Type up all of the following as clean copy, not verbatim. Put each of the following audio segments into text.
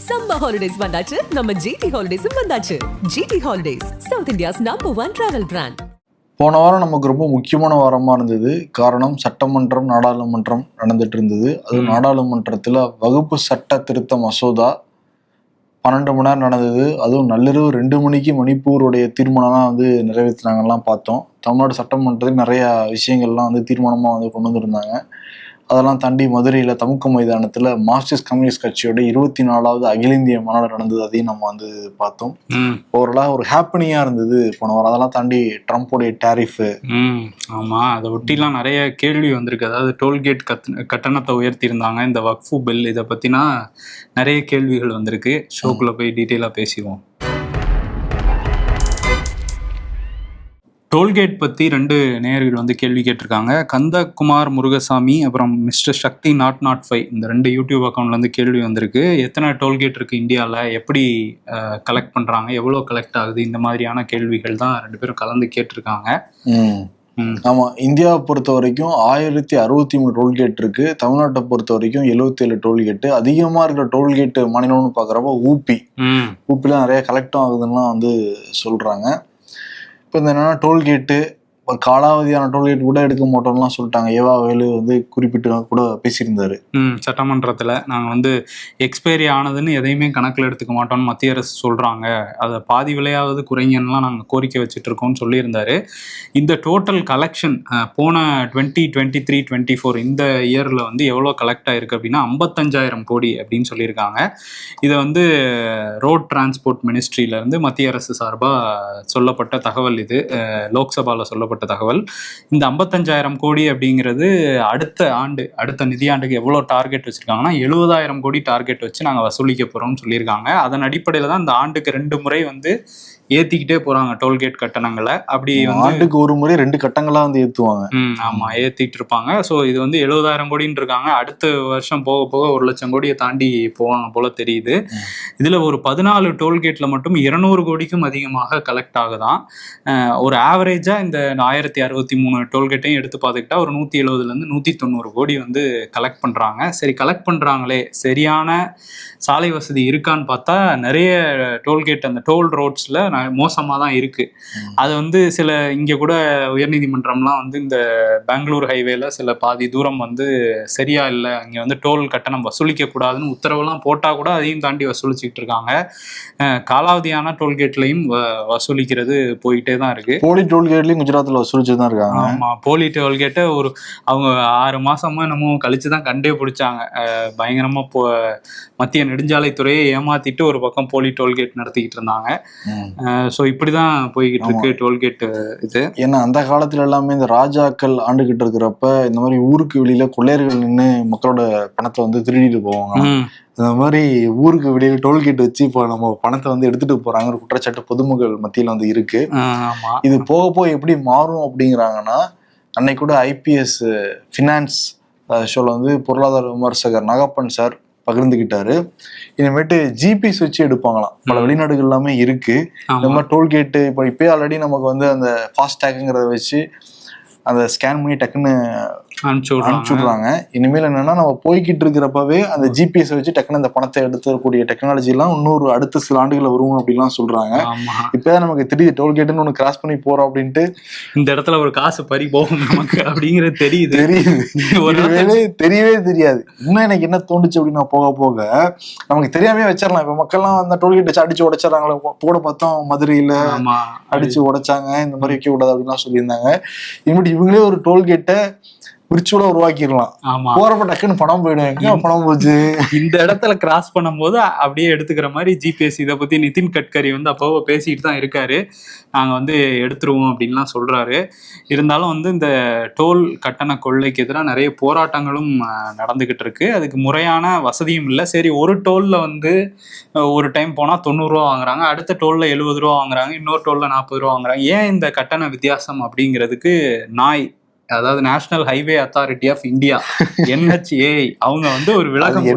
Summer holidays வந்தாச்சு, நம்ம GT ஹாலிடேஸும் வந்தாச்சு. GT holidays, South India's #1 travel brand. போன வாரம் நமக்கு ரொம்ப முக்கியமான வாரமாக இருந்தது. காரணம், சட்டமன்றம் நாடாளுமன்றம் நடந்துட்டு இருந்தது. அதுவும் நாடாளுமன்றத்தில் வகுப்பு சட்ட திருத்த மசோதா 12 மணி நேரம் நடந்தது. அதுவும் நள்ளிரவு 2 மணிக்கு மணிப்பூருடைய தீர்மானம்லாம் நிறைவேற்றினாங்கலாம் பார்த்தோம். தமிழ்நாடு சட்டமன்றத்தில் நிறையா விஷயங்கள்லாம் தீர்மானமாக கொண்டு வந்திருந்தாங்க. அதெல்லாம் தாண்டி மதுரையில் தமுக்க மைதானத்தில் மார்க்சிஸ்ட் கம்யூனிஸ்ட் கட்சியோட 24வது அகில இந்திய மாநாடு நடந்தது. அதையும் நம்ம பார்த்தோம். ஓவராலாக ஒரு ஹாப்பனிங்காக இருந்தது போன வாரம். அதெல்லாம் தாண்டி ட்ரம்ப்போடைய டேரிஃபு, ஆமாம், அதை ஒட்டிலாம் நிறைய கேள்வி வந்திருக்கு. அதாவது டோல்கேட் கட்டணத்தை உயர்த்தியிருந்தாங்க, இந்த வக்ஃபு பில், இதை பற்றினா நிறைய கேள்விகள் வந்திருக்கு. ஷோக்குள்ளே போய் டீட்டெயிலாக பேசிடுவோம். டோல்கேட் பற்றி 2 நேயர்கள் கேள்வி கேட்டிருக்காங்க. கந்தகுமார் முருகசாமி, அப்புறம் மிஸ்டர் சக்தி 005, இந்த 2 யூடியூப் அக்கௌண்ட்லேருந்து கேள்வி வந்திருக்கு. எத்தனை டோல்கேட் இருக்குது இந்தியாவில், எப்படி கலெக்ட் பண்ணுறாங்க, எவ்வளோ கலெக்ட் ஆகுது, இந்த மாதிரியான கேள்விகள் தான் 2 பேரும் கலந்து கேட்டிருக்காங்க. ஆமாம், இந்தியாவை பொறுத்த வரைக்கும் 1063 டோல்கேட் இருக்குது. தமிழ்நாட்டை பொறுத்த வரைக்கும் 77 டோல்கேட்டு. அதிகமாக இருக்கிற டோல்கேட்டு மாநிலம்னு பார்க்குறப்ப ஊப்பிலாம் நிறைய கலெக்டும் ஆகுதுன்னா சொல்கிறாங்க. இப்போ என்னன்னா, டோல்கேட்டு ஒரு காலாவதியான டோல்கேட் கூட எடுக்க மாட்டோம்லாம் சொல்லிட்டாங்க. ஏவா வேலு குறிப்பிட்டு கூட பேசியிருந்தாரு சட்டமன்றத்தில். நாங்கள் எக்ஸ்பைரி ஆனதுன்னு எதையுமே கணக்கில் எடுத்துக்க மாட்டோம்னு மத்திய அரசு சொல்கிறாங்க, அதை பாதி விலையாவது குறைங்கன்னெலாம் நாங்கள் கோரிக்கை வச்சுட்டு இருக்கோம்னு சொல்லியிருந்தாரு. இந்த டோட்டல் கலெக்ஷன் போன 2023-24 இந்த இயரில் எவ்வளோ கலெக்ட் ஆகிருக்கு அப்படின்னா 55,000 கோடி அப்படின்னு சொல்லியிருக்காங்க. இதை ரோட் டிரான்ஸ்போர்ட் மினிஸ்ட்ரியிலேருந்து மத்திய அரசு சார்பாக சொல்லப்பட்ட தகவல். இது லோக்சபாவில் சொல்லப்பட்ட தகவல். இந்த 55,000 கோடி அப்படிங்கிறது அடுத்த நிதியாண்டுக்கு எவ்வளோ டார்கெட் வச்சிருக்காங்கன்னா 70,000 கோடி டார்கெட் வச்சு நாங்கள் வசூலிக்க போறோம்னு சொல்லியிருக்காங்க. அதன் அடிப்படையில் தான் இந்த ஆண்டுக்கு 2 முறை ஏத்திக்கிட்டே போறாங்க டோல்கேட் கட்டணங்களை. அப்படி ஆண்டுக்கு ஒரு முறை 2 கட்டங்களா ஏத்துவாங்க. ஆமா, ஏத்திட்டு இருப்பாங்க. ஸோ இது 70,000 கோடின்னு இருக்காங்க. அடுத்த வருஷம் போக போக 1,00,000 கோடியை தாண்டி போவாங்க போல தெரியுது. இதுல ஒரு 14 டோல்கேட்ல மட்டும் 200 கோடிக்கும் அதிகமாக கலெக்ட் ஆகுதான். ஒரு ஆவரேஜா இந்த 1063 டோல்கேட்டையும் எடுத்து பார்த்துக்கிட்டா ஒரு 170 190 கோடி கலெக்ட் பண்றாங்க. சரி, கலெக்ட் பண்றாங்களே, சரியான சாலை வசதி இருக்கான்னு பார்த்தா நிறைய டோல்கேட் அந்த டோல் ரோட்ஸ்ல மோசமாக தான் இருக்கு. அது சில இங்கே கூட உயர்நீதிமன்றம்லாம் இந்த பெங்களூர் ஹைவேல சில பாதி தூரம் சரியா இல்லை, இங்கே டோல் கட்டணம் வசூலிக்க கூடாதுன்னு உத்தரவுலாம் போட்டால் கூட அதையும் தாண்டி வசூலிச்சுட்டு இருக்காங்க. காலாவதியான டோல்கேட்லையும் வசூலிக்கிறது போயிட்டே தான் இருக்கு. போலி டோல்கேட்லையும் குஜராத்தில் வசூலிச்சு தான் இருக்காங்க. ஆமா, போலி டோல்கேட்டை அவங்க 6 மாசமா என்னமோ கழிச்சு தான் கண்டே பிடிச்சாங்க. பயங்கரமா மத்திய நெடுஞ்சாலைத்துறையை ஏமாத்திட்டு ஒரு பக்கம் போலி டோல்கேட் நடத்திக்கிட்டு இருந்தாங்க. ஸோ இப்படிதான் போய்கிட்டு இருக்கு டோல்கேட் இது. ஏன்னா அந்த காலத்துல எல்லாமே இந்த ராஜாக்கள் ஆண்டுகிட்டு இருக்கிறப்ப இந்த மாதிரி ஊருக்கு வெளியில கொள்ளையர்கள் நின்று மக்களோட பணத்தை திருடிட்டு போவாங்க. இந்த மாதிரி ஊருக்கு வெளியில டோல்கேட் வச்சு இப்போ நம்ம பணத்தை எடுத்துட்டு போறாங்க ஒரு குற்றச்சாட்டு பொதுமக்கள் மத்தியில இருக்கு. இது போக போக எப்படி மாறும் அப்படிங்கிறாங்கன்னா, அன்னைக்கு கூட ஐபிஎஸ் ஃபினான்ஸ் ஷோல பொருளாதார விமர்சகர் நாகப்பன் சார் பகிர்ந்துகிட்டாரு. இனிமேட்டு ஜிபிஎஸ் வச்சு எடுப்பாங்களாம். பல வெளிநாடுகள் எல்லாமே இருக்கு இந்த மாதிரி டோல்கேட்டு. இப்போ ஆல்ரெடி நமக்கு அந்த ஃபாஸ்டேக்குங்கிறத வச்சு அந்த ஸ்கேன் பண்ணி டக்குன்னு அனுப்பிச்சுடுறாங்க. இனிமேல் என்னன்னா, நம்ம போய்கிட்டு இருக்கிறப்பவே அந்த ஜிபிஎஸ் வச்சு டக்குன்னு அந்த பணத்தை எடுத்துக்கூடிய டெக்னாலஜி எல்லாம் இன்னொரு அடுத்த சில ஆண்டுகள் வரும் அப்படின்லாம் சொல்றாங்க. இப்பதான் நமக்கு தெரியுது டோல்கேட்டுன்னு ஒண்ணு கிராஸ் பண்ணி போறோம் அப்படின்ட்டு. இந்த இடத்துல ஒரு காசு பறி போகும் நமக்கு அப்படிங்கிறது தெரியுது. தெரியவே தெரியாது. இன்னும் எனக்கு என்ன தோணுச்சு அப்படின்னா, போக போக நமக்கு தெரியாமே வச்சிடலாம். இப்ப மக்கள்லாம் அந்த டோல்கேட் வச்சு அடிச்சு உடைச்சிடறாங்களே. போட பார்த்தோம் மதுரையில அடிச்சு உடைச்சாங்க, இந்த மாதிரி வைக்க கூடாது அப்படின்லாம் சொல்லியிருந்தாங்க. இனிமேட்டு இவங்களே ஒரு டோல்கேட்டை விர்ச்சுவலா உருவாக்கிடலாம். போறப்ப டக்குன்னு பணம் போயிடும். எங்க பணம் போச்சு? இந்த இடத்துல கிராஸ் பண்ணும் போது அப்படியே எடுத்துக்கிற மாதிரி ஜிபிஎஸ். இதை பத்தி நிதின் கட்கரி அப்போ பேசிட்டு தான் இருக்காரு. நாங்க எடுத்துருவோம் அப்படின்லாம் சொல்றாரு. இருந்தாலும் இந்த டோல் கட்டண கொள்ளைக்கு எதிராக நிறைய போராட்டங்களும் நடந்துகிட்டு இருக்கு. அதுக்கு முறையான வசதியும் இல்லை. சரி, ஒரு டோல்ல ஒரு டைம் போனா 90 ரூபா வாங்குறாங்க, அடுத்த டோல்ல 70 ரூபா வாங்குறாங்க, இன்னொரு டோல்ல 40 ரூபா வாங்குறாங்க. ஏன் இந்த கட்டண வித்தியாசம் அப்படிங்கிறதுக்கு அதாவது national highway authority of India NHAI அவங்க ஒரு விளக்கம்.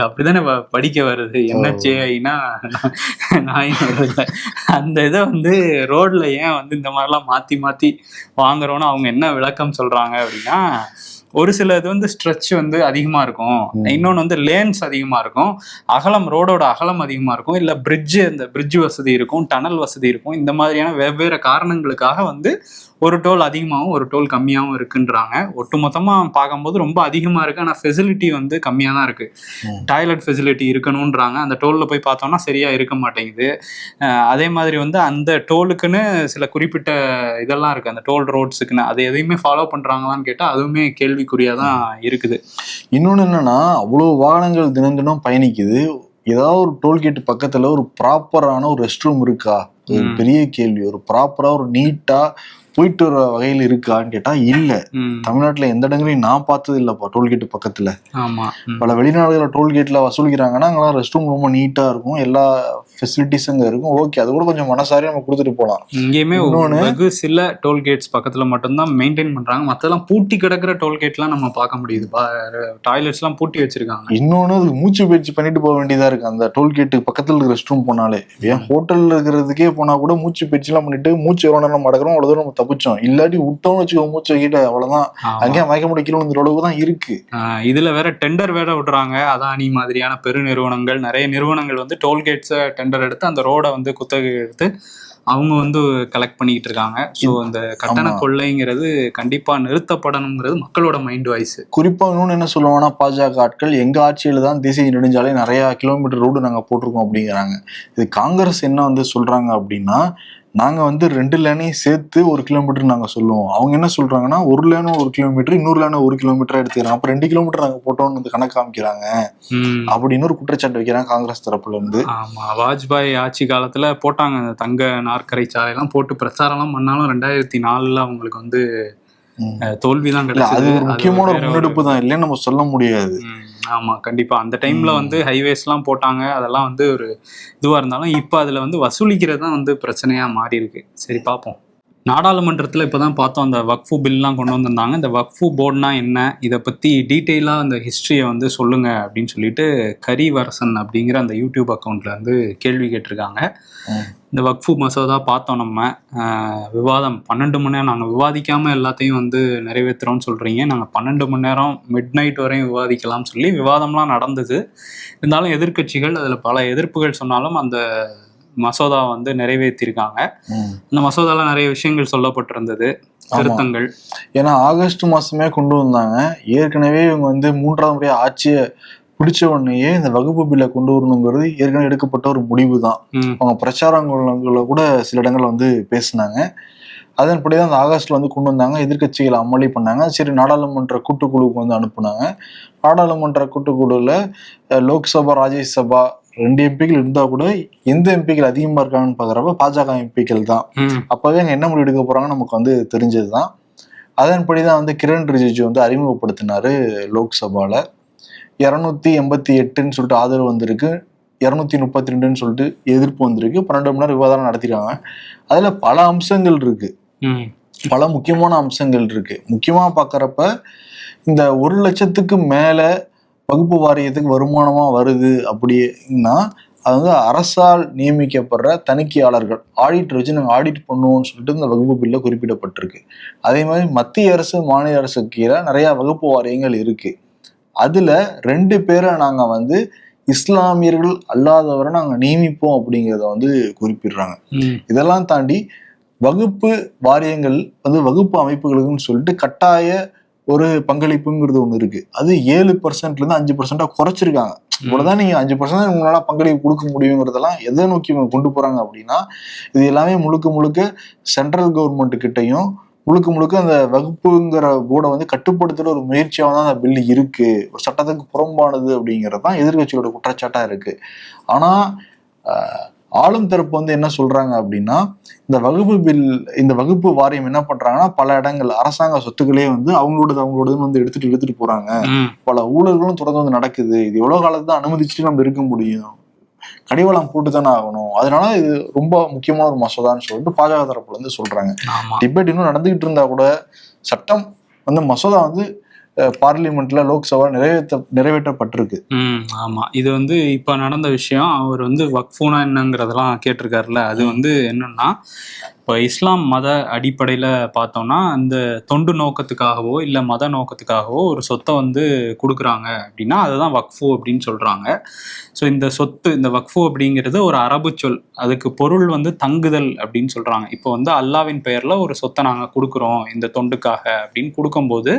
அப்படிதானே படிக்க வருது. NHAIனா அந்த இதை ரோட்ல ஏன் இந்த மாதிரிலாம் மாத்தி மாத்தி வாங்குறோன்னு அவங்க என்ன விளக்கம் சொல்றாங்க அப்படின்னா, ஒரு சில இது வந்து ஸ்ட்ரெச் வந்து அதிகமா இருக்கும், இன்னொன்று வந்து லேன்ஸ் அதிகமா இருக்கும், அகலம் ரோடோட அகலம் அதிகமா இருக்கும், இல்ல இந்த பிரிட்ஜ் வசதி இருக்கும், டனல் வசதி இருக்கும். இந்த மாதிரியான வெவ்வேறு காரணங்களுக்காக வந்து ஒரு டோல் அதிகமாகவும் ஒரு டோல் கம்மியாகவும் இருக்குன்றாங்க. ஒட்டுமொத்தமா பார்க்கும்போது ரொம்ப அதிகமா இருக்கு, ஆனா ஃபெசிலிட்டி வந்து கம்மியா தான் இருக்கு. டாய்லெட் ஃபெசிலிட்டி இருக்கணும்ன்றாங்க, அந்த டோல்ல போய் பார்த்தோம்னா சரியா இருக்க மாட்டேங்குது. அதே மாதிரி வந்து அந்த டோலுக்குன்னு சில குறிப்பிட்ட இதெல்லாம் இருக்கு, அந்த டோல் ரோட்ஸுக்குன்னு. அதை எதையுமே ஃபாலோ பண்றாங்களான்னு கேட்டா அதுவுமே கேள்விக்குறியா தான் இருக்குது. இன்னொன்னு என்னன்னா, அவ்வளவு வாகனங்கள் தினம் தினம் பயணிக்குது, ஏதாவது ஒரு டோல்கேட் பக்கத்துல ஒரு ப்ராப்பரான ஒரு ரெஸ்ட் ரூம் இருக்கா? ஒரு பெரிய கேள்வி. ஒரு ப்ராப்பரா ஒரு நீட்டா போயிட்டு வர வகையில் இருக்கான்னு கேட்டா இல்ல. தமிழ்நாட்டுல எந்த இடங்களையும் நான் பார்த்தது இல்லப்பா டோல்கேட் பக்கத்துல. பல வெளிநாடுகள டோல்கேட்ல வசூலிக்கிறாங்கன்னா அங்கெல்லாம் ரெஸ்ட் ரூம் ரொம்ப நீட்டா இருக்கும், எல்லா ஃபெசிலிட்டிஸ் அங்க இருக்கும். ஓகே, அது கூட கொஞ்சம் மனசாரியா நம்ம கொடுத்துட்டு போகலாம். இங்கேயுமே வெகு சில டோல்கேட்ஸ் பக்கத்துல மட்டும்தான் மெயின்டைன் பண்றாங்க, மத்தெல்லாம் பூட்டி கிடக்கிற டோல்கேட்லாம் நம்ம பார்க்க முடியுது. டாய்லெட்ஸ் எல்லாம் பூட்டி வச்சிருக்காங்க. இன்னொன்னு அதுக்கு மூச்சு பயிற்சி பண்ணிட்டு போக வேண்டியதா இருக்கு அந்த டோல்கேட்டு பக்கத்துல இருக்க ரெஸ்ட் ரூம் போனாலே. ஏன் ஹோட்டல்ல இருக்கிறதுக்கே போனா கூட மூச்சு பயிற்சி எல்லாம் பண்ணிட்டு மூச்சு எவ்வளவு நேரம் மடக்கிறோம் அவ்வளவு தூரம் நம்ம தப்பிச்சோம். இல்லாட்டி விட்டோம்னு வச்சுக்கோ மூச்சு வைக்கிட்ட அவ்வளவுதான், அங்கேயே மயக்க முடிக்கணும் அளவுக்கு தான் இருக்கு. இதுல வேற டெண்டர் வேற விடுறாங்க. அதானி மாதிரியான பெரு நிறுவனங்கள், நிறைய நிறுவனங்கள் வந்து டோல்கேட்ஸை டெண்டர் எடுத்து அந்த ரோடை வந்து குத்தகை எடுத்து அவங்க வந்து கலெக்ட் பண்ணிக்கிட்டு இருக்காங்க. ஸோ இந்த கட்டண கொள்ளைங்கிறது கண்டிப்பா நிறுத்தப்படணுங்கிறது மக்களோட மைண்ட் வாய்ஸ். குறிப்பா இன்னொன்று என்ன சொல்லுவாங்கன்னா, பாஜக ஆட்கள் எங்க ஆட்சியில தான் தேசிய நெடுஞ்சாலை நிறைய கிலோமீட்டர் ரோடு நாங்க போட்டிருக்கோம் அப்படிங்கிறாங்க. இது காங்கிரஸ் என்ன வந்து சொல்றாங்க அப்படின்னா, நாங்க வந்து 2 லேனையும் சேர்த்து 1 கிலோமீட்டர் நாங்க சொல்லுவோம். அவங்க என்ன சொல்றாங்கன்னா, 1 லேனும் 1 கிலோமீட்டர், இன்னொரு லேனும் 1 கிலோமீட்டரா எடுத்துக்கிறாங்க. அப்ப 2 கிலோமீட்டர் நாங்க போட்டோம்னு வந்து கணக்கு காமிக்கிறாங்க அப்படின்னு ஒரு குற்றச்சாட்டு வைக்கிறாங்க காங்கிரஸ் தரப்புல இருந்து. ஆமா, வாஜ்பாய் ஆட்சி காலத்துல போட்டாங்க தங்க நாற்கரை சாலையெல்லாம் போட்டு பிரச்சாரம் எல்லாம் பண்ணாலும் 2004 அவங்களுக்கு வந்து தோல்விதான் கிடைச்சது. அது ஒரு முக்கியமான ஒரு முன்னெடுப்பு தான் இல்லைன்னு நம்ம சொல்ல முடியாது. ஆமா, கண்டிப்பா அந்த டைம்ல வந்து ஹைவேஸ் எல்லாம் போட்டாங்க, அதெல்லாம் வந்து ஒரு இதுவா இருந்தாலும் இப்ப அதுல வந்து வசூலிக்கிறது தான் வந்து பிரச்சனையா மாறி இருக்கு. சரி, பார்ப்போம். நாடாளுமன்றத்தில் இப்போ தான் பார்த்தோம், அந்த வக்ஃபு பில்லாம் கொண்டு வந்திருந்தாங்க. இந்த வக்ஃபு போர்டுனா என்ன, இதை பற்றி டீட்டெயிலாக அந்த ஹிஸ்ட்ரியை வந்து சொல்லுங்க அப்படின்னு சொல்லிட்டு கரிவரசன் அப்படிங்கிற அந்த யூடியூப் அக்கௌண்ட்ல வந்து கேள்வி கேட்டிருக்காங்க. இந்த வக்ஃபு மசோதா பார்த்தோம் நம்ம, விவாதம் 12 மணி நேரம் நாங்கள் விவாதிக்காமல் எல்லாத்தையும் வந்து நிறைவேற்றுறோம்னு சொல்கிறீங்க, நாங்கள் 12 மணி நேரம் மிட் நைட் வரையும் விவாதிக்கலாம்னு சொல்லி விவாதம்லாம் நடந்தது. இருந்தாலும் எதிர்கட்சிகள் அதில் பல எதிர்ப்புகள் சொன்னாலும் அந்த மசோதா வந்து நிறைவேற்றிருக்காங்க. இந்த மசோதால நிறைய விஷயங்கள் சொல்லப்பட்டிருந்தது, திருத்தங்கள். ஏன்னா ஆகஸ்ட் மாசமே கொண்டு வந்தாங்க. ஏற்கனவே இவங்க வந்து 3ஆவது முறையா ஆட்சியை பிடிச்ச உடனேயே இந்த வகுப்பு பில்லை கொண்டு வரணுங்கிறது ஏற்கனவே எடுக்கப்பட்ட ஒரு முடிவு தான். அவங்க பிரச்சாரங்கள கூட சில இடங்கள்ல வந்து பேசினாங்க. அதன்படிதான் அந்த ஆகஸ்ட்ல வந்து கொண்டு வந்தாங்க. எதிர்கட்சிகளை அமளி பண்ணாங்க. சரி, நாடாளுமன்ற கூட்டுக்குழுவுக்கு வந்து அனுப்புனாங்க. நாடாளுமன்ற கூட்டுக்குழுல லோக்சபா, ராஜ்யசபா 2 எம்பிக்கள் இருந்தா கூட எந்த எம்பிக்கள் அதிகமா இருக்காங்கன்னு பாக்குறப்ப பாஜக எம்பிக்கள் தான். அப்பவே அங்க என்ன முடிவு எடுக்க போறாங்க நமக்கு வந்து தெரிஞ்சதுதான். அதன்படிதான் வந்து கிரண் ரிஜிஜு வந்து அறிமுகப்படுத்தினாரு லோக்சபால. 288ன்னு சொல்லிட்டு ஆதரவு வந்திருக்கு, 232ன்னு சொல்லிட்டு எதிர்ப்பு வந்திருக்கு. 12 மணி நேரம் விவாதம் நடத்திடுறாங்க. அதுல பல அம்சங்கள் இருக்கு, பல முக்கியமான அம்சங்கள் இருக்கு. முக்கியமா பாக்குறப்ப இந்த 1 லட்சத்துக்கு மேல வகுப்பு வாரியத்துக்கு வருமானமா வருது அப்படின்னா அது வந்து அரசால் நியமிக்கப்படுற தணிக்கையாளர்கள், ஆடிட்டர் வச்சு நாங்கள் ஆடிட் பண்ணுவோம்னு சொல்லிட்டு இந்த வகுப்பு பில்ல குறிப்பிடப்பட்டிருக்கு. அதே மாதிரி மத்திய அரசு மாநில அரசுக்கு கீழே நிறைய வகுப்பு வாரியங்கள் இருக்கு. அதுல 2 பேரை நாங்க வந்து இஸ்லாமியர்கள் அல்லாதவரை நாங்க நியமிப்போம் அப்படிங்கிறத வந்து குறிப்பிடுறாங்க. இதெல்லாம் தாண்டி வகுப்பு வாரியங்கள் வந்து வகுப்பு அமைப்புகளுக்குன்னு சொல்லிட்டு கட்டாய ஒரு பங்களிப்புங்கிறது ஒண்ணு இருக்கு. அது 7% இருந்து 5% குறைச்சிருக்காங்க. இவ்வளவுதான், நீங்க 5% உங்களால பங்களிப்பு கொடுக்க முடியுங்கிறதெல்லாம் எதை நோக்கி இவங்க கொண்டு போறாங்க அப்படின்னா, இது எல்லாமே முழுக்க முழுக்க சென்ட்ரல் கவர்மெண்ட் கிட்டையும் முழுக்க முழுக்க அந்த வகுப்புங்கிற போர்டை வந்து கட்டுப்படுத்துற ஒரு முயற்சியாக தான் அந்த பில் இருக்கு. ஒரு சட்டத்துக்கு புறம்பானது அப்படிங்கிறது தான் எதிர்கட்சியோட குற்றச்சாட்டா இருக்கு. ஆனா ஆளும் தரப்பு வந்து என்ன சொல்றாங்க அப்படின்னா, இந்த வகுப்பு வாரியம் என்ன பண்றாங்கன்னா, பல இடங்கள் அரசாங்க சொத்துக்களே வந்து அவங்களோடது வந்து எடுத்துட்டு போறாங்க. பல ஊழல்களும் தொடர்ந்து வந்து நடக்குது. இது எவ்வளவு காலத்து தான் அனுமதிச்சுட்டு நம்ம இருக்க முடியும்? கடிவாளம் போட்டு தானே ஆகணும். அதனால இது ரொம்ப முக்கியமான ஒரு மசோதான்னு சொல்லிட்டு பாஜக தரப்புல இருந்து சொல்றாங்க. டிபேட் இன்னும் நடந்துகிட்டு இருந்தா கூட சட்டம் வந்து மசோதா வந்து பார்லிமெண்ட்ல லோக்சபா நிறைவேற்றப்பட்டிருக்கு. ஆமா, இது வந்து இப்ப நடந்த விஷயம். அவர் வந்து வக்ஃபுனா என்னங்கிறதெல்லாம் கேட்டிருக்காருல்ல, அது வந்து என்னன்னா, இப்போ இஸ்லாம் மத அடிப்படையில் பார்த்தோம்னா அந்த தொண்டு நோக்கத்துக்காகவோ இல்லை மத நோக்கத்துக்காகவோ ஒரு சொத்தை வந்து கொடுக்குறாங்க அப்படின்னா அதுதான் வக்ஃபு அப்படின்னு சொல்கிறாங்க. ஸோ இந்த சொத்து, இந்த வக்ஃபு அப்படிங்கிறது ஒரு அரபு சொல். அதுக்கு பொருள் வந்து தங்குதல் அப்படின்னு சொல்கிறாங்க. இப்போ வந்து அல்லாவின் பெயரில் ஒரு சொத்தை நாங்கள் கொடுக்குறோம் இந்த தொண்டுக்காக அப்படின்னு கொடுக்கும்போது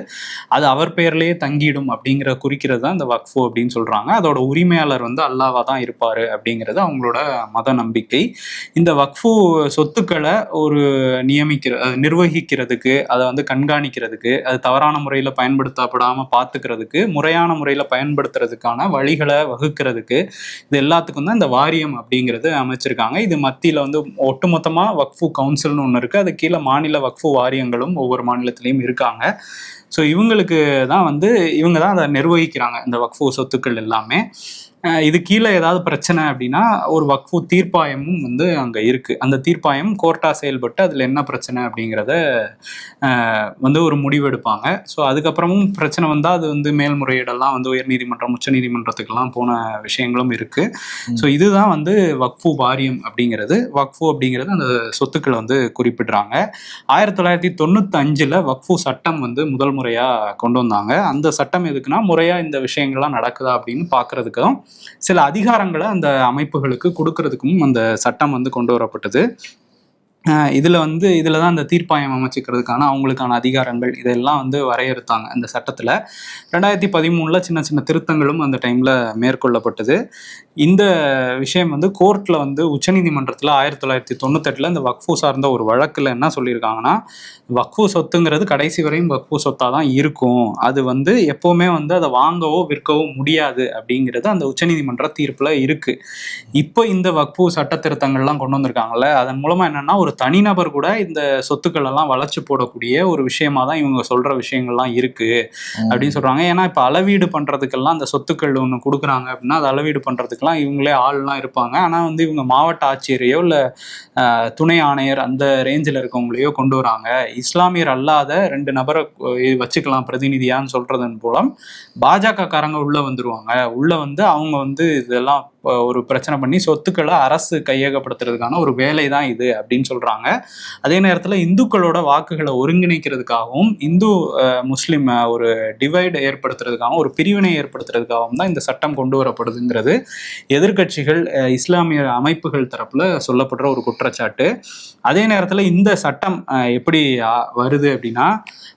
அது அவர் பெயர்லேயே தங்கிடும் அப்படிங்கிற குறிக்கிறது தான் இந்த வக்ஃபு அப்படின்னு சொல்கிறாங்க. அதோட உரிமையாளர் வந்து அல்லாவாக தான் இருப்பார் அப்படிங்கிறது அவங்களோட மத நம்பிக்கை. இந்த வக்ஃபு சொத்துக்களை ஒரு நிர்வகிக்கிறதுக்கு, அதை வந்து கண்காணிக்கிறதுக்கு, அது தவறான முறையில் பயன்படுத்தப்படாமல் பார்த்துக்கிறதுக்கு, முறையான முறையில் பயன்படுத்துறதுக்கான வழிகளை வகுக்கிறதுக்கு, இது எல்லாத்துக்கும் தான் இந்த வாரியம் அப்படிங்கிறது அமைச்சிருக்காங்க. இது மத்தியில் வந்து ஒட்டுமொத்தமாக வக்ஃபு கவுன்சில்னு ஒன்று இருக்குது. அது கீழே மாநில வக்ஃபு வாரியங்களும் ஒவ்வொரு மாநிலத்திலையும் இருக்காங்க. ஸோ இவங்களுக்கு தான் வந்து இவங்க தான் அதை நிர்வகிக்கிறாங்க இந்த வக்ஃபு சொத்துக்கள் எல்லாமே. இது கீழே ஏதாவது பிரச்சனை அப்படின்னா ஒரு வக்ஃபு தீர்ப்பாயமும் வந்து அங்கே இருக்குது. அந்த தீர்ப்பாயம் கோர்ட்டாக செயல்பட்டு அதில் என்ன பிரச்சனை அப்படிங்கிறத வந்து ஒரு முடிவெடுப்பாங்க. ஸோ அதுக்கப்புறமும் பிரச்சனை வந்தால் அது வந்து மேல்முறையீடெல்லாம் வந்து உயர்நீதிமன்றம், உச்சநீதிமன்றத்துக்கெல்லாம் போன விஷயங்களும் இருக்குது. ஸோ இதுதான் வந்து வக்ஃபு வாரியம் அப்படிங்கிறது. வக்ஃபு அப்படிங்கிறது அந்த சொத்துக்களை வந்து குறிப்பிடுறாங்க. 1995 வக்ஃபு சட்டம் வந்து முதல் முறையாக கொண்டு வந்தாங்க. அந்த சட்டம் எதுக்குன்னா முறையாக இந்த விஷயங்கள்லாம் நடக்குதா அப்படின்னு பார்க்கறதுக்கும் சில அதிகாரங்களை அந்த அமைப்புகளுக்கு கொடுக்கறதுக்கும் அந்த சட்டம் வந்து கொண்டு வரப்பட்டது. இதில் தான் அந்த தீர்ப்பாயம் அமைச்சிக்கிறதுக்கான அவங்களுக்கான அதிகாரங்கள் இதெல்லாம் வந்து வரையறுத்தாங்க அந்த சட்டத்தில். 2013 சின்ன சின்ன திருத்தங்களும் அந்த டைமில் மேற்கொள்ளப்பட்டது. இந்த விஷயம் வந்து கோர்ட்டில் வந்து உச்சநீதிமன்றத்தில் 1998 இந்த வக்ஃபு சார்ந்த ஒரு வழக்கில் என்ன சொல்லியிருக்காங்கன்னா, வக்ஃபு சொத்துங்கிறது கடைசி வரையும் வக்ஃபு சொத்தாக தான் இருக்கும். அது வந்து எப்போவுமே வந்து அதை வாங்கவோ விற்கவோ முடியாது அப்படிங்கிறது அந்த உச்சநீதிமன்ற தீர்ப்பில் இருக்குது. இப்போ இந்த வக்ஃபு சட்ட திருத்தங்கள்லாம் கொண்டு வந்திருக்காங்கல்ல, அதன் மூலமாக என்னென்னா ஒரு தனிநபர் கூட இந்த சொத்துக்கள் எல்லாம் வளைச்சு போடக்கூடிய ஒரு விஷயமா தான் இவங்க சொல்ற விஷயங்கள்லாம் இருக்கு அப்படின்னு சொல்றாங்க. ஏன்னா இப்ப அளவீடு பண்றதுக்கெல்லாம் அந்த சொத்துக்கள் ஒண்ணு கொடுக்குறாங்க அப்படின்னா அது அளவீடு பண்றதுக்கெல்லாம் இவங்களே ஆள்லாம் இருப்பாங்க. ஆனா வந்து இவங்க மாவட்ட ஆட்சியரையோ இல்ல துணை ஆணையர் அந்த ரேஞ்சில் இருக்கவங்களையோ கொண்டு வராங்க. இஸ்லாமியர் அல்லாத 2 நபரை வச்சுக்கலாம் பிரதிநிதியான்னு சொல்றதன் மூலம் பாஜக காரங்க உள்ள வந்துருவாங்க. உள்ள வந்து அவங்க வந்து இதெல்லாம் ஒரு பிரச்சனை பண்ணி சொத்துக்களை அரசு கையகப்படுத்துறதுக்கான ஒரு வேலை தான் இது அப்படின்னு சொல்றாங்க. அதே நேரத்தில் இந்துக்களோட வாக்குகளை ஒருங்கிணைக்கிறதுக்காகவும் இந்து முஸ்லிம் ஒரு டிவைடு ஏற்படுத்துறதுக்காகவும் ஒரு பிரிவினை ஏற்படுத்துறதுக்காகவும் தான் இந்த சட்டம் கொண்டு வரப்படுதுங்கிறது எதிர்கட்சிகள் இஸ்லாமிய அமைப்புகள் தரப்புல சொல்லப்படுற ஒரு குற்றச்சாட்டு. அதே நேரத்தில் இந்த சட்டம் எப்படி வருது அப்படின்னா,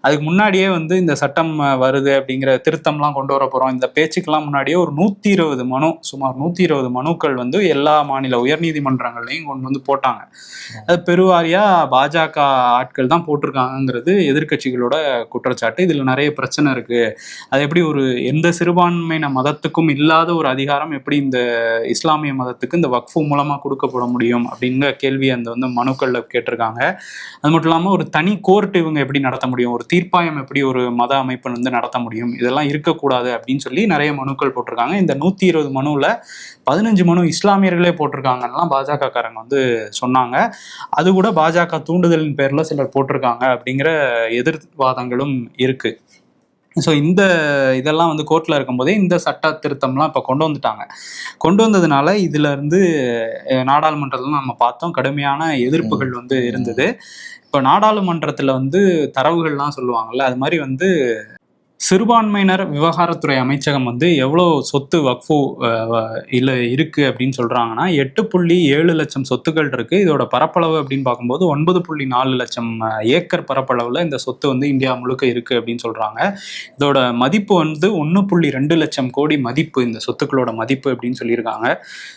அதுக்கு முன்னாடியே வந்து இந்த சட்டம் வருது அப்படிங்கிற திருத்தம்லாம் கொண்டு வர போறோம் இந்த பேச்சுக்கெல்லாம் முன்னாடியே ஒரு 120 மனு, சுமார் 120 மனுக்கள் வந்து எல்லா மாநில உயர்நீதிமன்றங்கள்லையும் கொண்டு வந்து போட்டாங்க. அது பெருவாரியா பாஜக ஆட்கள் தான் போட்டிருக்காங்கிறது எதிர்கட்சிகளோட குற்றச்சாட்டு. இதுல நிறைய பிரச்சனை இருக்கு. அது எப்படி ஒரு எந்த சிறுபான்மையின மதத்துக்கும் இல்லாத ஒரு அதிகாரம் எப்படி இந்த இஸ்லாமிய மதத்துக்கு இந்த வக்ஃபு மூலமா கொடுக்கப்பட முடியும் அப்படிங்கிற கேள்வி அந்த வந்து மனுக்கள்ல கேட்டிருக்காங்க. அது மட்டும் இல்லாம ஒரு தனி கோர்ட் இவங்க எப்படி நடத்த முடியும், ஒரு தீர்ப்பாயம் எப்படி ஒரு மத அமைப்பு வந்து நடத்த முடியும், இதெல்லாம் இருக்கக்கூடாது அப்படின்னு சொல்லி நிறைய மனுக்கள் போட்டிருக்காங்க. இந்த 120 மனுவில் 15 மனு இஸ்லாமியர்களே போட்டிருக்காங்கன்னா பாஜக காரங்க வந்து சொன்னாங்க. அது கூட பாஜக தூண்டுதலின் பேர்ல சிலர் போட்டிருக்காங்க அப்படிங்கிற எதிர்வாதங்களும் இருக்கு. ஸோ இதெல்லாம் வந்து கோர்ட்டில் இருக்கும்போதே இந்த சட்ட திருத்தம்லாம் இப்போ கொண்டு வந்துட்டாங்க. கொண்டு வந்ததுனால இதுல இருந்து நாடாளுமன்றத்தில் நம்ம பார்த்தோம் கடுமையான எதிர்ப்புகள் வந்து இருந்தது. இப்போ நாடாளுமன்றத்தில் வந்து தரவுகள்லாம் சொல்லுவாங்கல்ல, அது மாதிரி வந்து சிறுபான்மையினர் விவகாரத்துறை அமைச்சகம் வந்து எவ்வளோ சொத்து வக்ஃபு இல்லை இருக்குது அப்படின்னு சொல்கிறாங்கன்னா 8.7 லட்சம் சொத்துக்கள் இருக்குது. இதோட பரப்பளவு அப்படின்னு பார்க்கும்போது 9.4 லட்சம் ஏக்கர் பரப்பளவில் இந்த சொத்து வந்து இந்தியா முழுக்க இருக்குது அப்படின்னு சொல்கிறாங்க. இதோட மதிப்பு வந்து 1.2 லட்சம் கோடி மதிப்பு, இந்த சொத்துக்களோட மதிப்பு அப்படின்னு சொல்லியிருக்காங்க.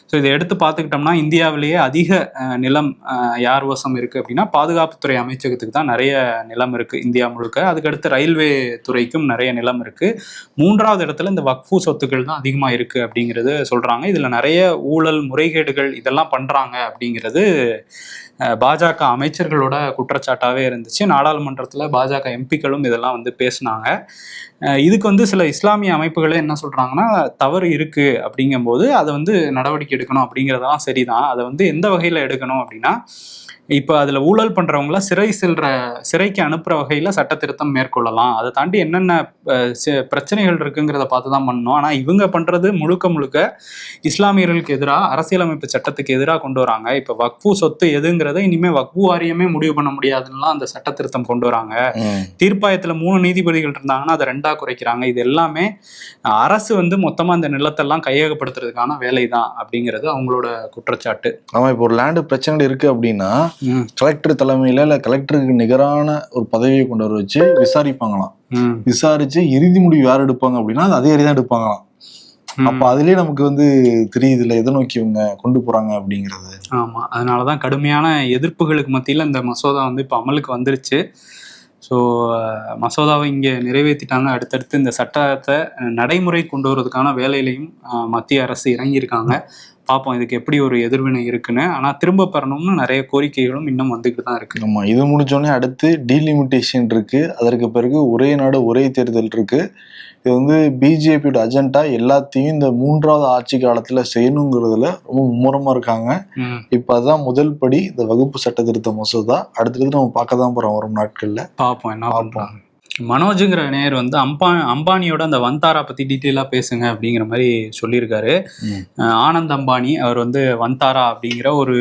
ஸோ இதை எடுத்து பார்த்துக்கிட்டோம்னா இந்தியாவிலேயே அதிக நிலம் யார் வசம் இருக்குது அப்படின்னா பாதுகாப்புத்துறை அமைச்சகத்துக்கு தான் நிறைய நிலம் இருக்குது இந்தியா முழுக்க. அதுக்கடுத்து ரயில்வே துறைக்கும் நிறைய நிலம் இருக்கு. 3வது இடத்துல இந்த வக்ஃபு சொத்துக்கள் தான் அதிகமா இருக்கு அப்படிங்கிறது சொல்றாங்க. இதுல நிறைய ஊழல் முறைகேடுகள் இதெல்லாம் பண்றாங்க அப்படிங்கிறது பாஜக அமைச்சர்களோட குற்றச்சாட்டாவே இருந்துச்சு. நாடாளுமன்றத்துல பாஜக எம்பிக்களும் இதெல்லாம் வந்து பேசினாங்க. இதுக்கு வந்து சில இஸ்லாமிய அமைப்புகளே என்ன சொல்றாங்கன்னா, தவறு இருக்கு அப்படிங்கும்போது அதை வந்து நடவடிக்கை எடுக்கணும் அப்படிங்கிறதெல்லாம் சரிதான். அதை வந்து எந்த வகையில எடுக்கணும் அப்படின்னா, இப்போ அதில் ஊழல் பண்ணுறவங்கள சிறைக்கு அனுப்புகிற வகையில் சட்ட திருத்தம் மேற்கொள்ளலாம். அதை தாண்டி என்னென்ன பிரச்சனைகள் இருக்குங்கிறத பார்த்து தான் பண்ணணும். ஆனால் இவங்க பண்றது முழுக்க முழுக்க இஸ்லாமியர்களுக்கு எதிராக, அரசியலமைப்பு சட்டத்துக்கு எதிராக கொண்டு வராங்க. இப்போ வக்ஃபு சொத்து எதுங்கிறத இனிமே வக்ஃபு வாரியமே முடிவு பண்ண முடியாதுன்னா அந்த சட்ட திருத்தம் கொண்டு வராங்க. தீர்ப்பாயத்துல 3 நீதிபதிகள் இருந்தாங்கன்னா அதை 2ஆ குறைக்கிறாங்க. இது எல்லாமே அரசு வந்து மொத்தமா அந்த நிலத்தெல்லாம் கையகப்படுத்துறதுக்கான வேலை தான் அப்படிங்கிறது அவங்களோட குற்றச்சாட்டு. ஆமா, இப்போ ஒரு லேண்டு பிரச்சனை இருக்கு அப்படின்னா கலெக்டர் தலைமையில இல்ல கலெக்டருக்கு நிகரான ஒரு பதவியை கொண்டு வர வச்சு விசாரிப்பாங்களாம். விசாரிச்சு இறுதி முடிவு யார் எடுப்பாங்க அப்படின்னா அது அதிகாரி தான் எடுப்பாங்களாம். அப்ப அதுலயே நமக்கு வந்து தெரியுது இல்ல எதை நோக்கி இவங்க கொண்டு போறாங்க அப்படிங்கிறது. ஆமா, அதனாலதான் கடுமையான எதிர்ப்புகளுக்கு மத்தியில இந்த மசோதா வந்து இப்ப அமலுக்கு வந்துருச்சு. ஸோ மசோதாவை இங்கே நிறைவேற்றிட்டாங்க. அடுத்தடுத்து இந்த சட்டத்தை நடைமுறை கொண்டு வரதுக்கான வேலையிலையும் மத்திய அரசு இறங்கியிருக்காங்க. பார்ப்போம் இதுக்கு எப்படி ஒரு எதிர்வினை இருக்குன்னு. ஆனால் திரும்ப பெறணும்னு நிறைய கோரிக்கைகளும் இன்னும் வந்துக்கிட்டு தான் இருக்கு. ஆமாம், இது முடிஞ்சோடனே அடுத்து டீலிமிட்டேஷன் இருக்கு. அதற்கு பிறகு ஒரே நாடு ஒரே தேர்தல் இருக்கு. இது வந்து பிஜேபியோட அஜெண்டா எல்லாத்தையும் இந்த 3வது ஆட்சி காலத்துல செய்யணுங்கிறதுல ரொம்ப மும்முரமா இருக்காங்க. இப்ப அதுதான் முதல் படி இந்த வகுப்பு சட்ட திருத்த மசோதா. அடுத்தது நம்ம பார்க்க தான் போறோம் வரும் நாட்கள்ல. பார்ப்போம் என்ன பார்ப்போம். மனோஜுங்கிற நேயர் வந்து அம்பானியோட அந்த வந்தாரா பத்தி டீட்டெயிலா பேசுங்க அப்படிங்கிற மாதிரி சொல்லியிருக்காரு. ஆனந்த் அம்பானி அவர் வந்து வந்தாரா அப்படிங்கிற ஒரு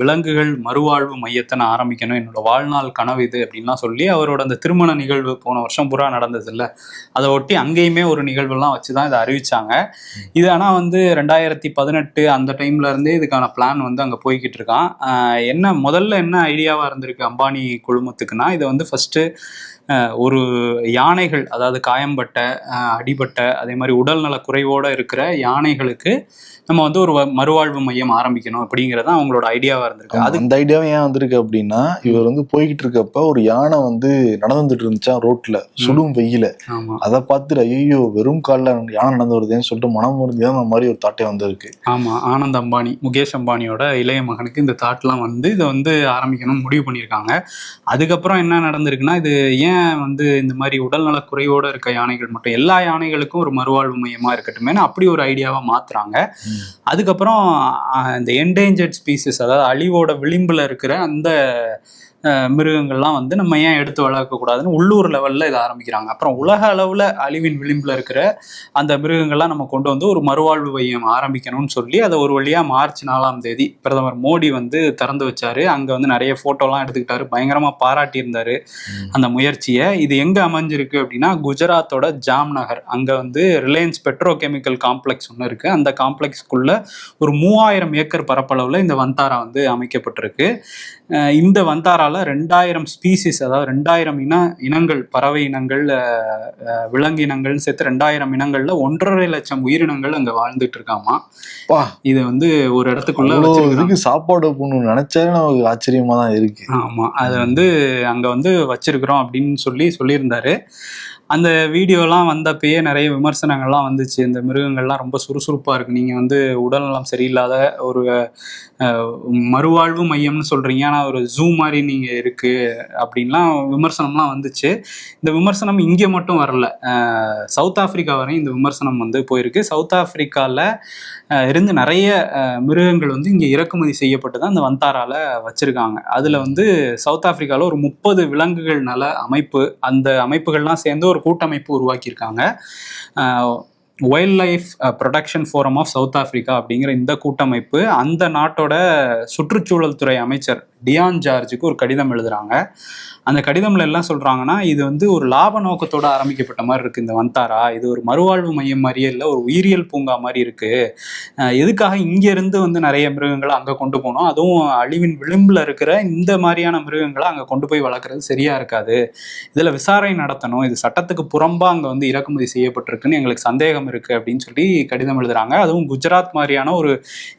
விலங்குகள் மறுவாழ்வு மையத்தை நான் ஆரம்பிக்கணும், என்னோட வாழ்நாள் கனவு இது அப்படின்லாம் சொல்லி அவரோட அந்த திருமண நிகழ்வு போன வருஷம் பூரா நடந்தது இல்லை, அதை ஒட்டி அங்கேயுமே ஒரு நிகழ்வுலாம் வச்சுதான் இதை அறிவிச்சாங்க. இது ஆனால் வந்து 2018 அந்த டைம்ல இருந்தே இதுக்கான பிளான் வந்து அங்கே போய்கிட்டு இருக்கான். முதல்ல என்ன ஐடியாவா இருந்திருக்கு அம்பானி குழுமத்துக்குன்னா, இதை வந்து ஃபர்ஸ்ட் ஒரு யானைகள், அதாவது காயம்பட்ட, அடிபட்ட, அதே மாதிரி உடல்நல குறைவோட இருக்கிற யானைகளுக்கு நம்ம வந்து ஒரு மறுவாழ்வு மையம் ஆரம்பிக்கணும் அப்படிங்கிறதான் அவங்களோட ஐடியாவா இருந்திருக்கு. அந்த ஐடியாவை ஏன் வந்திருக்கு அப்படின்னா, இவர் வந்து போய்கிட்டு இருக்கப்ப ஒரு யானை வந்து நடந்துட்டு இருந்துச்சா ரோட்ல சுடும் வெயில. அதை பார்த்துட்டு ஐயோ வெறும் காலில் யானை நடந்து வருதுன்னு சொல்லிட்டு மனம் வருந்துதான் அந்த மாதிரி ஒரு தாட்டே வந்திருக்கு. ஆமா, ஆனந்த் அம்பானி, முகேஷ் அம்பானியோட இளைய மகனுக்கு இந்த தாட்லாம் வந்து இதை வந்து ஆரம்பிக்கணும்னு முடிவு பண்ணியிருக்காங்க. அதுக்கப்புறம் என்ன நடந்திருக்குன்னா, இது ஏன் வந்து இந்த மாதிரி உடல்நல குறைவோட இருக்க யானைகள் மட்டும், எல்லா யானைகளுக்கும் ஒரு மறுவாழ்வு மையமா இருக்கட்டுமே அப்படி ஒரு ஐடியாவா மாத்துறாங்க. அதுக்கப்புறம் இந்த என்டேஞ்சர்ட் ஸ்பீசிஸ், அதாவது அழிவோட விளிம்புல இருக்கிற அந்த மிருகங்கள்லாம் வந்து நம்ம ஏன் எடுத்து வளர்க்கக்கூடாதுன்னு உள்ளூர் லெவலில் இதை ஆரம்பிக்கிறாங்க. அப்புறம் உலக அளவில் அழிவின் விளிம்பில் இருக்கிற அந்த மிருகங்கள்லாம் நம்ம கொண்டு வந்து ஒரு மறுவாழ்வு மையம் ஆரம்பிக்கணும்னு சொல்லி அதை ஒரு வழியாக மார்ச் 4ஆம் தேதி பிரதமர் மோடி வந்து திறந்து வச்சாரு. அங்கே வந்து நிறைய ஃபோட்டோலாம் எடுத்துக்கிட்டாரு, பயங்கரமாக பாராட்டியிருந்தாரு அந்த முயற்சியை. இது எங்கே அமைஞ்சிருக்கு அப்படின்னா, குஜராத்தோட ஜாம்நகர், அங்கே வந்து ரிலையன்ஸ் பெட்ரோ கெமிக்கல் காம்ப்ளெக்ஸ் ஒன்று இருக்குது. அந்த காம்ப்ளெக்ஸ்க்குள்ள ஒரு 3000 ஏக்கர் பரப்பளவில் இந்த வந்தாரா வந்து அமைக்கப்பட்டிருக்கு. இந்த வந்தாரால 2000 ஸ்பீசிஸ், அதாவது 2000 இனங்கள், பறவை இனங்கள், விலங்கு இனங்கள்னு சேர்த்து 2000 இனங்கள்ல 1.5 லட்சம் உயிரினங்கள் அங்க வாழ்ந்துட்டு இருக்காமா. இது வந்து ஒரு இடத்துக்குள்ள சாப்பாடு போகணும்னு நினைச்சாலே நமக்கு ஆச்சரியமா தான் இருக்கு. ஆமா, அதை வந்து அங்க வந்து வச்சிருக்கிறோம் அப்படின்னு சொல்லியிருந்தாரு. அந்த வீடியோலாம் வந்தப்பயே நிறைய விமர்சனங்கள்லாம் வந்துச்சு. இந்த மிருகங்கள்லாம் ரொம்ப சுறுசுறுப்பாக இருக்குது, நீங்கள் வந்து உடல்நலம் சரியில்லாத ஒரு மறுவாழ்வு மையம்னு சொல்கிறீங்க, ஆனால் ஒரு ஜூ மாதிரி நீங்கள் இருக்குது அப்படின்லாம் விமர்சனம்லாம் வந்துச்சு. இந்த விமர்சனம் இங்கே மட்டும் வரல, சவுத் ஆஃப்ரிக்கா வரையும் இந்த விமர்சனம் வந்து போயிருக்கு. சவுத் ஆஃப்ரிக்காவில் இருந்து நிறைய மிருகங்கள் வந்து இங்கே இறக்குமதி செய்யப்பட்டு தான் இந்த வந்தாரால வச்சுருக்காங்க. அதில் வந்து சவுத் ஆஃப்ரிக்காவில் ஒரு 30 விலங்குகள் நல அமைப்பு, அந்த அமைப்புகள்லாம் சேர்ந்து ஒரு கூட்டமைப்பு உருவாக்கியிருக்காங்க. Wildlife protection forum of South Africa அப்படிங்கிற இந்த கூட்டமைப்பு அந்த நாட்டோட சுற்றுச்சூழல் துறை அமைச்சர் டியான் ஜார்ஜுக்கு ஒரு கடிதம் எழுதுறாங்க. அந்த கடிதம்ல எல்லாம் சொல்றாங்கன்னா, இது வந்து ஒரு லாப நோக்கத்தோட ஆரம்பிக்கப்பட்ட மாதிரி இருக்கு இந்த வந்தாரா, இது ஒரு மறுவாழ்வு மையம் மாதிரியே இல்லை, ஒரு உயிரியல் பூங்கா மாதிரி இருக்கு. எதுக்காக இங்க இருந்து வந்து நிறைய மிருகங்களை அங்க கொண்டு போனோம், அதுவும் அழிவின் விளிம்புல இருக்கிற இந்த மாதிரியான மிருகங்களை அங்க கொண்டு போய் வளர்க்குறது சரியா இருக்காது, இதுல விசாரணை நடத்தணும், இது சட்டத்துக்கு புறம்பா அங்க வந்து இறக்குமதி செய்யப்பட்டிருக்குன்னு எங்களுக்கு சந்தேகம் இருக்கு அப்படின்னு சொல்லி கடிதம் எழுதுறாங்க. அதுவும் குஜராத் மாதிரியான ஒரு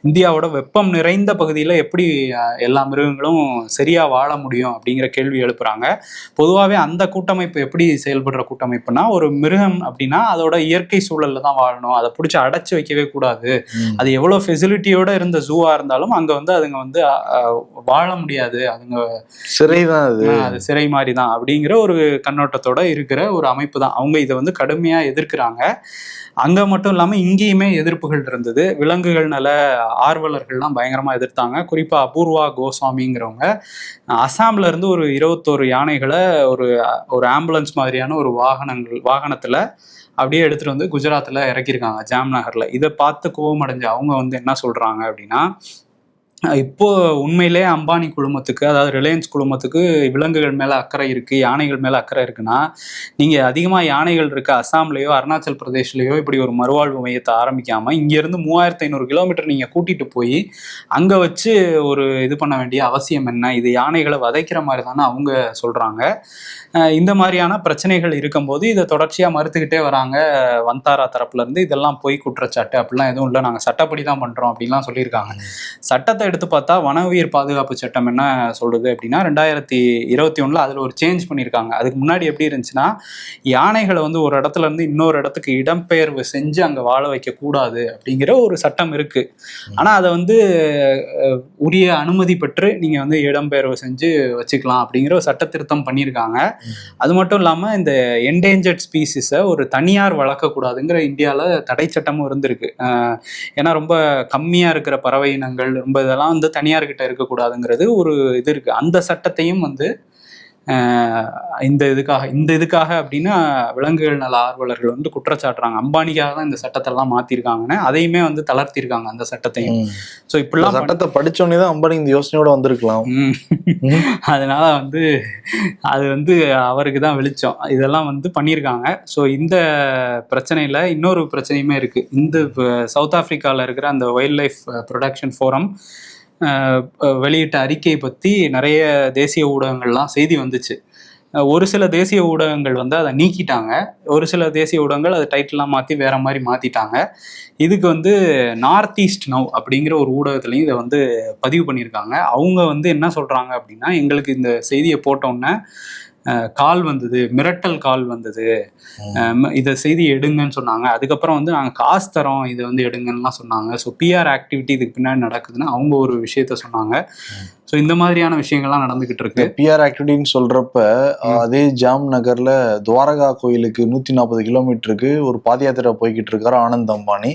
இந்தியாவோட வெப்பம் நிறைந்த பகுதியில எப்படி எல்லா மிருகங்களும் சரியா வாழ முடியும் அப்படிங்கிற கேள்வி எழுப்புறாங்க. பொதுவாகவே அந்த கூட்டமைப்பு எப்படி செயல்படுற கூட்டமைப்புனா, ஒரு மிருகம் அப்படின்னா அதோட இயற்கை சூழல்ல தான் வாழணும், அதை பிடிச்சி அடைச்சு வைக்கவே கூடாது, அது எவ்வளவு ஃபெசிலிட்டியோட இருந்த ஜூவா இருந்தாலும் அங்க வந்து அதுங்க வந்து வாழ முடியாது, அதுங்க சிறைதான், அது சிறை மாதிரி தான் அப்படிங்கிற ஒரு கண்ணோட்டத்தோட இருக்கிற ஒரு அமைப்பு தான். அவங்க இதை வந்து கடுமையா எதிர்க்கிறாங்க. அங்கே மட்டும் இல்லாமல் இங்கேயுமே எதிர்ப்புகள் இருந்தது. விலங்குகள் நல ஆர்வலர்கள்லாம் பயங்கரமாக எதிர்த்தாங்க. குறிப்பாக அபூர்வா கோஸ்வாமிங்கிறவங்க அசாம்ல இருந்து ஒரு 21 யானைகளை ஒரு ஆம்புலன்ஸ் மாதிரியான ஒரு வாகனத்தில் அப்படியே எடுத்துகிட்டு வந்து குஜராத்தில் இறக்கியிருக்காங்க, ஜாம்நகரில். இதை பார்த்து கோபம் அடைஞ்ச அவங்க வந்து என்ன சொல்கிறாங்க அப்படின்னா, இப்போ உண்மையிலே அம்பானி குழுமத்துக்கு, அதாவது ரிலையன்ஸ் குழுமத்துக்கு விலங்குகள் மேலே அக்கறை இருக்குது, யானைகள் மேலே அக்கறை இருக்குன்னா, நீங்கள் அதிகமாக யானைகள் இருக்க அசாம்லேயோ அருணாச்சல் பிரதேஷ்லேயோ இப்படி ஒரு மறுவாழ்வு மையத்தை ஆரம்பிக்காமல் இங்கேருந்து 3500 கிலோமீட்டர் நீங்கள் கூட்டிகிட்டு போய் அங்கே வச்சு ஒரு இது பண்ண வேண்டிய அவசியம் என்ன? இது யானைகளை வதைக்கிற மாதிரி தானே அவங்க சொல்கிறாங்க. இந்த மாதிரியான பிரச்சனைகள் இருக்கும்போது இதை தொடர்ச்சியாக மறுத்துக்கிட்டே வராங்க வந்தாரா தரப்புலேருந்து. இதெல்லாம் பொய் குற்றச்சாட்டு, அப்படிலாம் எதுவும் இல்லை, நாங்கள் சட்டப்படி தான் பண்ணுறோம் அப்படின்லாம் சொல்லியிருக்காங்க. சட்டத்தை எடுத்து பார்த்தா வன உயிர் பாதுகாப்பு சட்டம் என்ன சொல்லுது அப்படின்னா, 2021 அதில் ஒரு சேஞ்ச் பண்ணியிருக்காங்க. அதுக்கு முன்னாடி எப்படி இருந்துச்சுன்னா, யானைகளை வந்து ஒரு இடத்துல இருந்து இன்னொரு இடத்துக்கு இடம்பெயர்வு செஞ்சு அங்கே வாழ வைக்கக்கூடாது அப்படிங்கிற ஒரு சட்டம் இருக்குது. ஆனால் அதை வந்து உரிய அனுமதி பெற்று நீங்கள் வந்து இடம்பெயர்வு செஞ்சு வச்சுக்கலாம் அப்படிங்கிற ஒரு சட்ட திருத்தம் பண்ணியிருக்காங்க. அது மட்டும் இல்லாமல் இந்த என்டேஞ்சர்ட் ஸ்பீசிஸை ஒரு தனியார் வளர்க்கக்கூடாதுங்கிற இந்தியாவில் தடை சட்டமும் இருந்திருக்கு. ஏன்னா ரொம்ப கம்மியாக இருக்கிற பறவை இனங்கள் ரொம்ப இதெல்லாம் வந்து தனியார்கிட்ட இருக்கக்கூடாதுங்கிறது ஒரு இது இருக்குது. அந்த சட்டத்தையும் வந்து இந்த இதுக்காக அப்படின்னா விலங்குகள் நல ஆர்வலர்கள் வந்து குற்றச்சாட்டுறாங்க. அம்பானிக்காக தான் இந்த சட்டத்தெல்லாம் மாத்திருக்காங்கன்னு, அதையுமே வந்து தளர்த்திருக்காங்க அந்த சட்டத்தையும். ஸோ இப்படிலாம் சட்டத்தை படிச்சோடனே தான் அம்பானி இந்த யோசனையோட வந்திருக்கலாம். அதனால வந்து அது வந்து அவருக்கு தான் வெளிச்சம். இதெல்லாம் வந்து பண்ணியிருக்காங்க. ஸோ இந்த பிரச்சனையில் இன்னொரு பிரச்சனையுமே இருக்குது. இந்த சவுத் ஆப்பிரிக்காவில் இருக்கிற அந்த வைல்ட் லைஃப் ப்ரொடக்ஷன் ஃபோரம் வெளியிட்ட அறிக்கையை பற்றி நிறைய தேசிய ஊடகங்கள்லாம் செய்தி வந்துச்சு. ஒரு சில தேசிய ஊடகங்கள் வந்து அதை நீக்கிட்டாங்க, ஒரு சில தேசிய ஊடகங்கள் அதை டைட்டிலாம் மாற்றி வேற மாதிரி மாற்றிட்டாங்க. இதுக்கு வந்து நார்த் ஈஸ்ட் நவ் அப்படிங்கிற ஒரு ஊடகத்துலையும் இதை வந்து பதிவு பண்ணியிருக்காங்க. அவங்க வந்து என்ன சொல்கிறாங்க அப்படின்னா, எங்களுக்கு இந்த செய்தியை போட்டோன்னே கால் வந்தது, மிரட்டல் கால் வந்தது, இதை செய்தி எடுங்கன்னு சொன்னாங்க. அதுக்கப்புறம் வந்து நாங்கள் காசு தரோம், இதை வந்து எடுங்கன்னுலாம் சொன்னாங்க. ஸோ பிஆர் ஆக்டிவிட்டி இதுக்கு பின்னாடி நடக்குதுன்னு அவங்க ஒரு விஷயத்த சொன்னாங்க. ஸோ இந்த மாதிரியான விஷயங்கள்லாம் நடந்துகிட்டு இருக்கு. பிஆர் ஆக்டிவிட்டின்னு சொல்றப்ப அதே ஜாம் நகர்ல துவாரகா கோயிலுக்கு 140 கிலோமீட்டருக்கு ஒரு பாத யாத்திரை போய்கிட்டு இருக்காரு ஆனந்த் அம்பானி.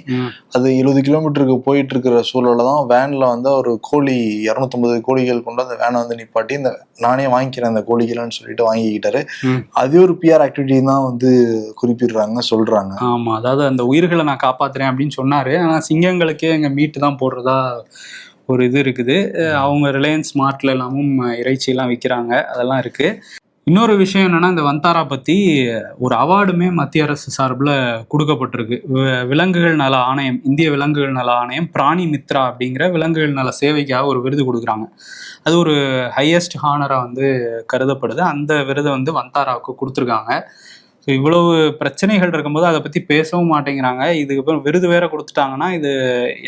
அது 70 கிலோமீட்டருக்கு போயிட்டு இருக்கிற சூழல்ல தான் வேன்ல வந்து ஒரு கோழி 250 கோழிகள் கொண்டு அந்த வேனை வந்து நிப்பாட்டி, இந்த நானே வாங்கிக்கிறேன் அந்த கோழிகள்னு சொல்லிட்டு வாங்கிக்கிட்டாரு. அது ஒரு பிஆர் ஆக்டிவிட்டி தான் வந்து குறிப்பிடுறாங்க, சொல்றாங்க. ஆமா, அதாவது அந்த உயிர்களை நான் காப்பாத்துறேன் அப்படின்னு சொன்னாரு. ஆனா சிங்கங்களுக்கே எங்க மீட்டு தான் போடுறதா ஒரு இது இருக்குது. அவங்க ரிலையன்ஸ் மார்ட்ல எல்லாமும் இறைச்சியெல்லாம் விற்கிறாங்க, அதெல்லாம் இருக்கு. இன்னொரு விஷயம் என்னன்னா, இந்த வந்தாரா பத்தி ஒரு அவார்டுமே மத்திய அரசு சார்பில் கொடுக்கப்பட்டிருக்கு. விலங்குகள் நல ஆணையம், இந்திய விலங்குகள் நல ஆணையம் பிராணி மித்ரா அப்படிங்கிற விலங்குகள் நல சேவைக்காக ஒரு விருது கொடுக்குறாங்க. அது ஒரு ஹையஸ்ட் ஹானரா வந்து கருதப்படுது. அந்த விருதை வந்து வந்தாராவுக்கு கொடுத்துருக்காங்க. ஸோ இவ்வளவு பிரச்சனைகள் இருக்கும்போது அதை பற்றி பேசவும் மாட்டேங்கிறாங்க. இதுக்கப்புறம் விருது வேற கொடுத்துட்டாங்கன்னா இது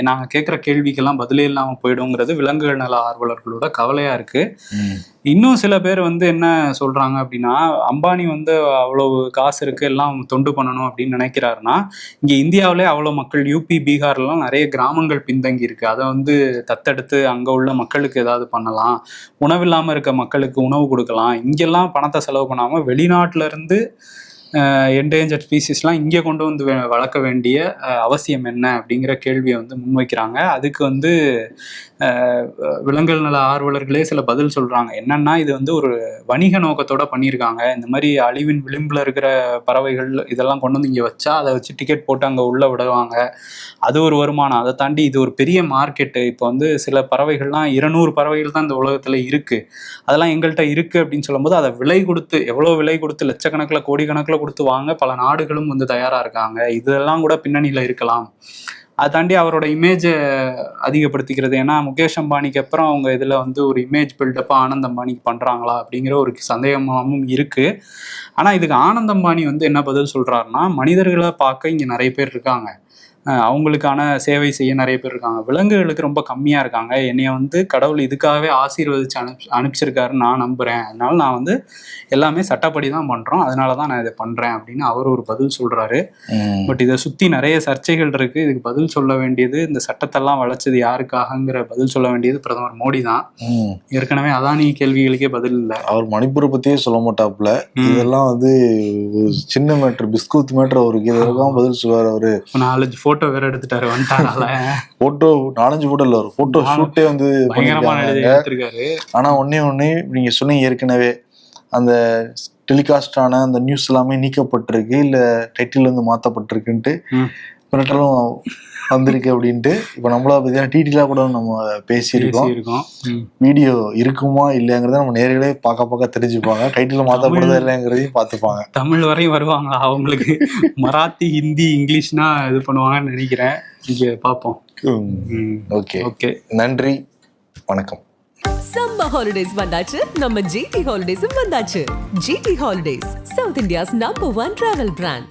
நாங்கள் கேட்குற கேள்விக்கெல்லாம் பதிலே இல்லாமல் போயிடுங்கிறது விலங்குகள் நல ஆர்வலர்களோட கவலையாக இருக்குது. இன்னும் சில பேர் வந்து என்ன சொல்கிறாங்க அப்படின்னா, அம்பானி வந்து அவ்வளவு காசு இருக்குது, எல்லாம் தொண்டு பண்ணணும் அப்படின்னு நினைக்கிறாருன்னா, இங்கே இந்தியாவிலே அவ்வளோ மக்கள், யூபி பீகார்லாம் நிறைய கிராமங்கள் பின்தங்கி இருக்குது, அதை வந்து தத்தெடுத்து அங்கே உள்ள மக்களுக்கு ஏதாவது பண்ணலாம், உணவில்லாமல் இருக்க மக்களுக்கு உணவு கொடுக்கலாம், இங்கெல்லாம் பணத்தை செலவு பண்ணாமல் வெளிநாட்டிலேருந்து என்டேஞ்சர்ட் ஸ்பீசிஸ்லாம் இங்கே கொண்டு வந்து வளர்க்க வேண்டிய அவசியம் என்ன அப்படிங்கிற கேள்வியை வந்து முன்வைக்கிறாங்க. அதுக்கு வந்து விலங்குகள் நல ஆர்வலர்களே சில பதில் சொல்கிறாங்க. என்னன்னா, இது வந்து ஒரு வணிக நோக்கத்தோட பண்ணியிருக்காங்க. இந்த மாதிரி அழிவின் விளிம்பில் இருக்கிற பறவைகள் இதெல்லாம் கொண்டு வந்து இங்கே வச்சா அதை வச்சு டிக்கெட் போட்டு அங்கே உள்ளே விடுவாங்க, அது ஒரு வருமானம். அதை தாண்டி இது ஒரு பெரிய மார்க்கெட்டு. இப்போ வந்து சில பறவைகள்லாம் 200 பறவைகள் தான் இந்த உலகத்தில் இருக்குது, அதெல்லாம் எங்கள்கிட்ட இருக்குது அப்படின்னு சொல்லும்போது அதை விலை கொடுத்து, எவ்வளோ விலை கொடுத்து, லட்சக்கணக்கில் கோடிக்கணக்கில் கொடுத்து வாங்க பல நாடுகளும் வந்து தயாராக இருக்காங்க. இதெல்லாம் கூட பின்னணியில் இருக்கலாம். அதை தாண்டி அவரோட இமேஜை அதிகப்படுத்திக்கிறது. ஏன்னா முகேஷ் அம்பானிக்கு அப்புறம் அவங்க இதில் வந்து ஒரு இமேஜ் பில்டப்பாக ஆனந்த் அம்பானிக்கு பண்ணுறாங்களா அப்படிங்கிற ஒரு சந்தேகமும் இருக்குது. ஆனால் இதுக்கு ஆனந்த் அம்பானி வந்து என்ன பதில் சொல்கிறாருன்னா, மனிதர்களை பார்க்க இங்கே நிறைய பேர் இருக்காங்க, அவங்களுக்கான சேவை செய்ய நிறைய பேர் இருக்காங்க. விலங்குகளுக்கு ரொம்ப கம்மியாக இருக்காங்க. என்னைய வந்து கடவுள் இதுக்காகவே ஆசீர்வதிச்சு அனுப்பிச்சிருக்காருன்னு நான் நம்புகிறேன். அதனால நான் வந்து எல்லாமே சட்டப்படி தான் பண்ணுறோம், அதனால தான் நான் இதை பண்ணுறேன் அப்படின்னு அவர் ஒரு பதில் சொல்கிறாரு. பட் இதை சுற்றி நிறைய சர்ச்சைகள் இருக்குது. இதுக்கு பதில் சொல்ல வேண்டியது, இந்த சட்டத்தெல்லாம் வளைச்சது யாருக்காகங்கிற பதில் சொல்ல வேண்டியது பிரதமர் மோடி தான். ஏற்கனவே அதானி கேள்விகளுக்கே பதில் இல்லை. அவர் மணிப்பூரை பற்றியே சொல்ல மாட்டாப்புல. இதெல்லாம் வந்து ஒரு சின்ன மேட்ரு, பிஸ்கூத் மேட்ரு அவருக்கு. இதெல்லாம் பதில் சொல்லுவார் அவரு. 4-5 போட்டோ வேற எடுத்துட்டாரு வந்துட்டாரால. போட்டோ 4-5 போட்டோ இல்ல, ஒரு போட்டோ ஷூட்டே வந்து பயங்கரமான எடுத்திருக்காரு. ஆனா ஒண்ணே நீங்க சொன்னீங்க ஏற்கனவே, அந்த டெலிகாஸ்ட் ஆன அந்த நியூஸ் எல்லாமே நீக்கப்பட்டிருக்கு, இல்ல டைட்டில் வந்து மாத்தப்பட்டிருக்குன்ட்டு மிரட்டலும் வந்திருக்கு அப்படின்ட்டு. இப்ப நம்மளா பார்த்தீங்கன்னா டிடிலாம் கூட நம்ம பேசியிருக்கோம். வீடியோ இருக்குமா இல்லைங்கிறத நம்ம நேரடியே பார்க்க தெரிஞ்சுப்பாங்க. டைட்டில் மாத்தப்படுறதா இல்லைங்கிறதையும் பார்த்துப்பாங்க. தமிழ் வரையும் வருவாங்களா அவங்களுக்கு? மராத்தி, ஹிந்தி, இங்கிலீஷ்னா இது பண்ணுவாங்கன்னு நினைக்கிறேன். இங்க பார்ப்போம். ஓகே, நன்றி, வணக்கம். சம்மர் ஹாலிடேஸ் வந்தாச்சு, நம்ம ஜிடி ஹாலிடேஸும் வந்தாச்சு. GT holidays, South India's number 1 travel brand.